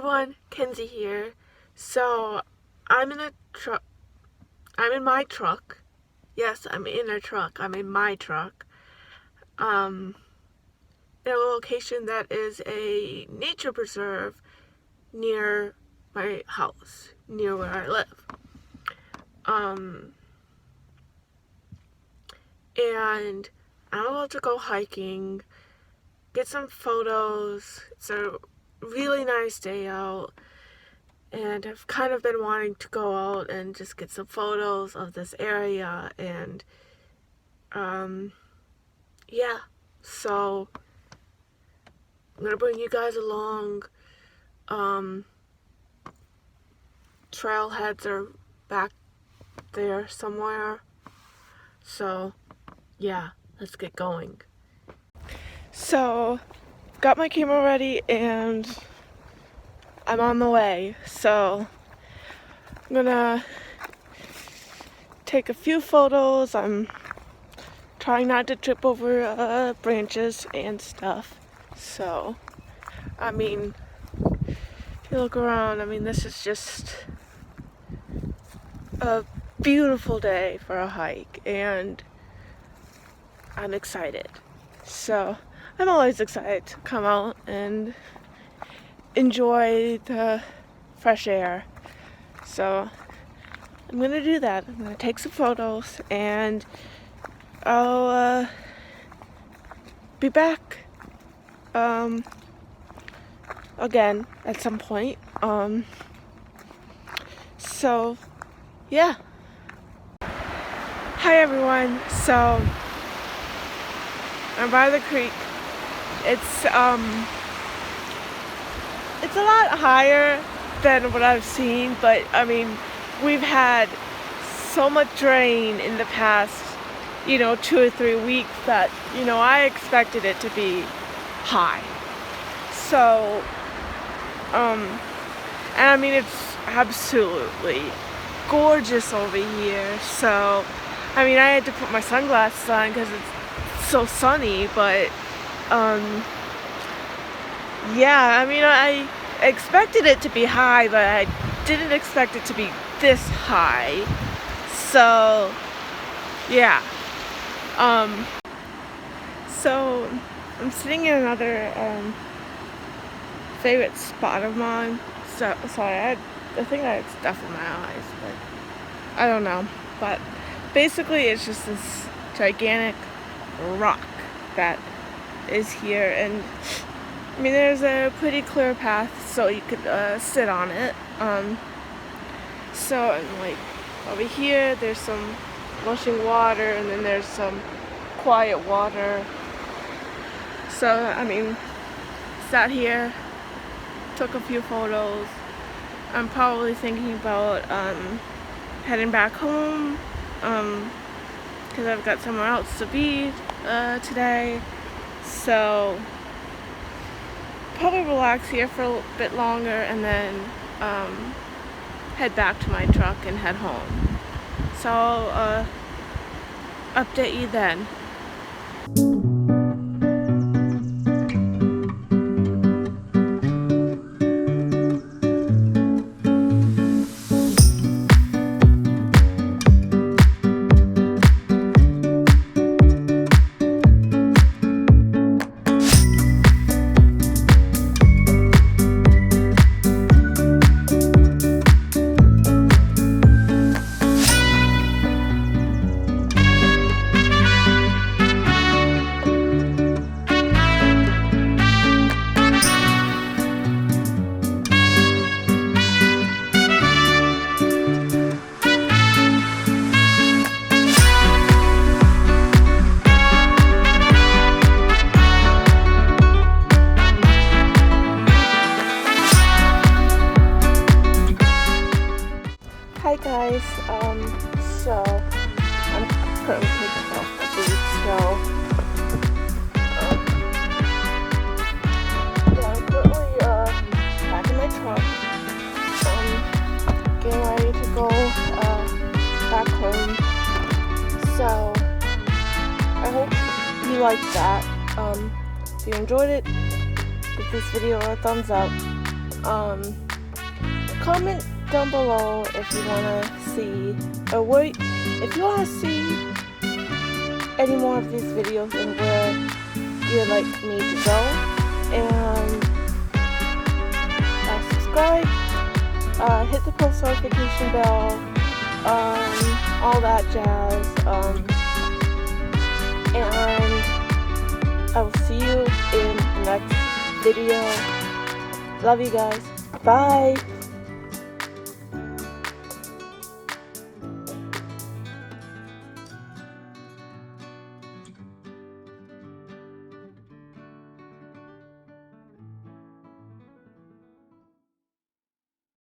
everyone, Kenzie here. So, I'm in a truck. I'm in my truck. Yes, I'm in a truck. I'm in my truck. In a location that is a nature preserve near my house, near where I live. And I'm about to go hiking, get some photos. It's a really nice day out. And I've kind of been wanting to go out and just get some photos of this area, and yeah, so I'm gonna bring you guys along. Trailheads are back there somewhere, so yeah, let's get going. So, got my camera ready and I'm on the way, so I'm gonna take a few photos. I'm trying not to trip over branches and stuff. So, I mean, if you look around, I mean, this is just a beautiful day for a hike, and I'm excited. So, I'm always excited to come out and enjoy the fresh air. So I'm gonna do that. I'm gonna take some photos and I'll be back again at some point. So yeah. Hi everyone. So I'm by the creek. It's a lot higher than what I've seen, but I mean, we've had so much rain in the past, 2 or 3 weeks that, I expected it to be high. So, and I mean, it's absolutely gorgeous over here. So, I mean, I had to put my sunglasses on because it's so sunny, but, yeah, I mean, I expected it to be high, but I didn't expect it to be this high. So, yeah. So, I'm sitting in another, favorite spot of mine. So, sorry, I think I had stuff in my eyes, but I don't know. But basically, it's just this gigantic rock that is here, and I mean, there's a pretty clear path, so you could sit on it. So, and like over here, there's some rushing water, and then there's some quiet water. So, I mean, sat here, took a few photos. I'm probably thinking about heading back home, because I've got somewhere else to be today. So, probably relax here for a bit longer and then head back to my truck and head home. So I'll update you then. Hi guys, so I'm currently taking off the boots, so yeah, I'm currently back in my truck, getting ready to go back home. So I hope you liked that. If you enjoyed it, give this video a thumbs up. Comment down below if you want to see, or wait, if you want to see any more of these videos and where you would like me to go. And subscribe, hit the post notification bell, all that jazz, and I will see you in the next video. Love you guys. Bye.